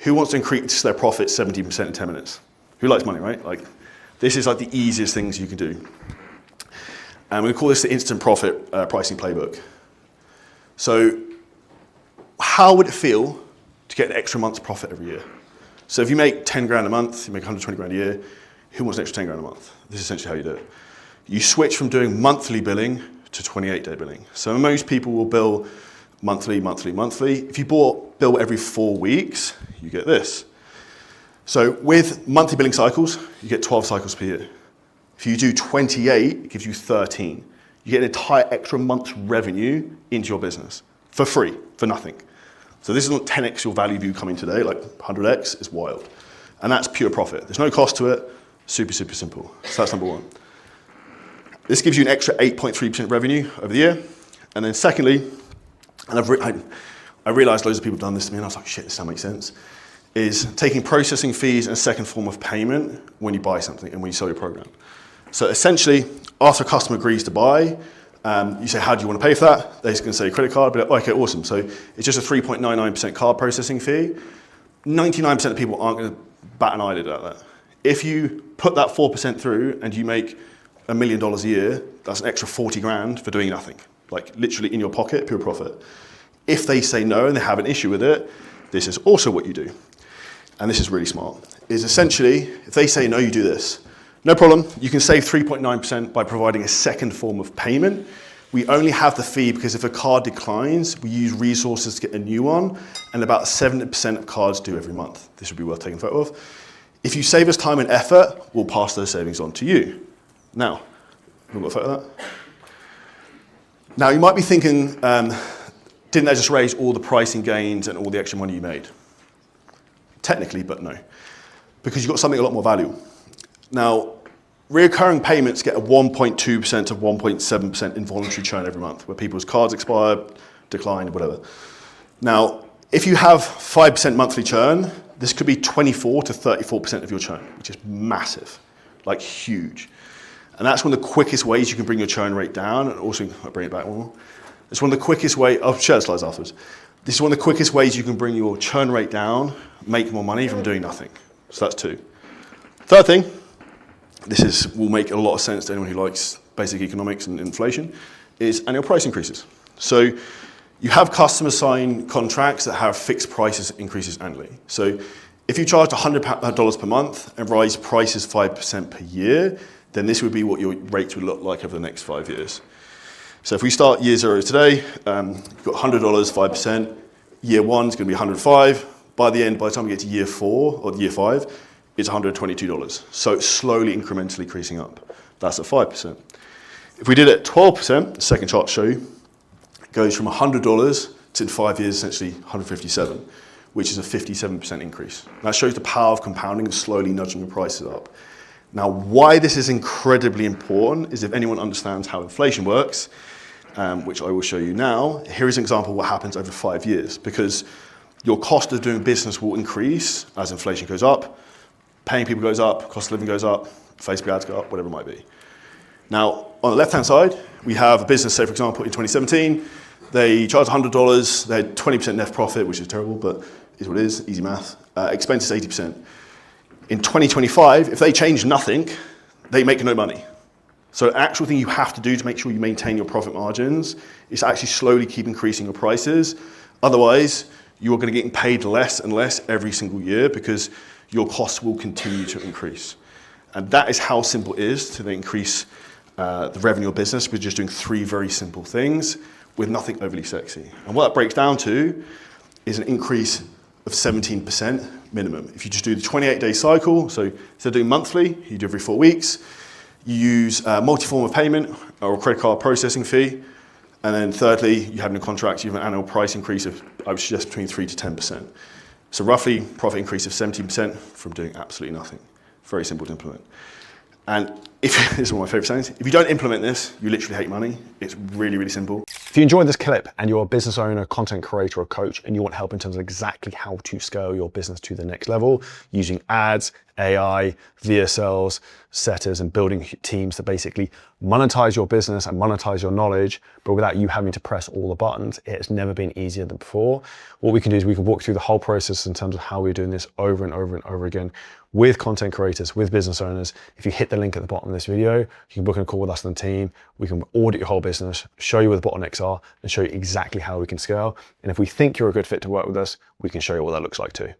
Who wants to increase their profit 17% in 10 minutes? Who likes money, right? Like, this is like the easiest things you can do. And we call this the instant profit pricing playbook. So how would it feel to get an extra month's profit every year? So if you make 10 grand a month, you make 120 grand a year, who wants an extra 10 grand a month? This is essentially how you do it. You switch from doing monthly billing to 28-day billing. So most people will bill monthly, monthly, monthly. If you bill every 4 weeks, you get this. So with monthly billing cycles, you get 12 cycles per year. If you do 28, it gives you 13. You get an entire extra month's revenue into your business for free, for nothing. So this is not 10x your value view coming today, like 100x is wild. And that's pure profit. There's no cost to it, super, super simple. So that's number one. This gives you an extra 8.3% revenue over the year. And then secondly, and I realized loads of people have done this to me and I was like, shit, this doesn't make sense, is taking processing fees and a second form of payment when you buy something and when you sell your program. So essentially, after a customer agrees to buy, you say, how do you want to pay for that? They're just going to say credit card, but okay, awesome. So it's just a 3.99% card processing fee. 99% of people aren't going to bat an eyelid at that. If you put that 4% through and you make $1 million a year, that's an extra 40 grand for doing nothing. Like literally in your pocket, pure profit. If they say no and they have an issue with it, this is also what you do. And this is really smart, is essentially, if they say no, you do this. No problem, you can save 3.9% by providing a second form of payment. We only have the fee because if a card declines, we use resources to get a new one, and about 70% of cards do every month. This would be worth taking a photo of. If you save us time and effort, we'll pass those savings on to you. Now, we've got a photo of that. Now, you might be thinking, didn't they just raise all the pricing gains and all the extra money you made? Technically, but no, because you've got something a lot more valuable. Now, recurring payments get a 1.2% to 1.7% involuntary churn every month, where people's cards expire, decline, whatever. Now, if you have 5% monthly churn, this could be 24 to 34% of your churn, which is massive, like huge. And that's one of the quickest ways you can bring your churn rate down, and also, I'll bring it back one more. It's one of the quickest ways, I'll share the slides afterwards. This is one of the quickest ways you can bring your churn rate down, make more money from doing nothing. So that's two. Third thing, will make a lot of sense to anyone who likes basic economics and inflation, is annual price increases. So you have customers sign contracts that have fixed prices increases annually. So if you charge $100 per month and rise prices 5% per year, then this would be what your rates would look like over the next 5 years. So if we start year zero today, you've got $100, 5%. Year one is going to be 105. By the time we get to year 4 or year 5, it's $122. So it's slowly, incrementally increasing up. That's at 5%. If we did it at 12%, the second chart to show you, it goes from $100 to in 5 years, essentially 157, which is a 57% increase. That shows the power of compounding and slowly nudging your prices up. Now, why this is incredibly important is if anyone understands how inflation works, which I will show you now, here is an example of what happens over 5 years, because your cost of doing business will increase as inflation goes up, paying people goes up, cost of living goes up, Facebook ads go up, whatever it might be. Now, on the left-hand side, we have a business, say for example, in 2017, they charged $100, they had 20% net profit, which is terrible, but is what it is, easy math. Expenses 80%. In 2025, if they change nothing, they make no money. So the actual thing you have to do to make sure you maintain your profit margins is actually slowly keep increasing your prices. Otherwise, you are going to get paid less and less every single year because your costs will continue to increase. And that is how simple it is to increase the revenue of business with just doing 3 very simple things with nothing overly sexy. And what that breaks down to is an increase of 17% minimum. If you just do the 28-day cycle, so instead of doing monthly, you do every 4 weeks, you use multi-form of payment or a credit card processing fee, and then thirdly, you have in a contract, you have an annual price increase of, I would suggest, between 3 to 10%. So roughly, profit increase of 17% from doing absolutely nothing. Very simple to implement. And this is one of my favorite sayings, if you don't implement this, you literally hate money. It's really, really simple. If you enjoyed this clip and you're a business owner, content creator, or coach, and you want help in terms of exactly how to scale your business to the next level using ads, AI, VSLs, setters, and building teams that basically monetize your business and monetize your knowledge, but without you having to press all the buttons. It's never been easier than before. What we can do is we can walk through the whole process in terms of how we're doing this over and over and over again with content creators, with business owners. If you hit the link at the bottom of this video, you can book a call with us and the team. We can audit your whole business, show you where the bottlenecks are, and show you exactly how we can scale. And if we think you're a good fit to work with us, we can show you what that looks like too.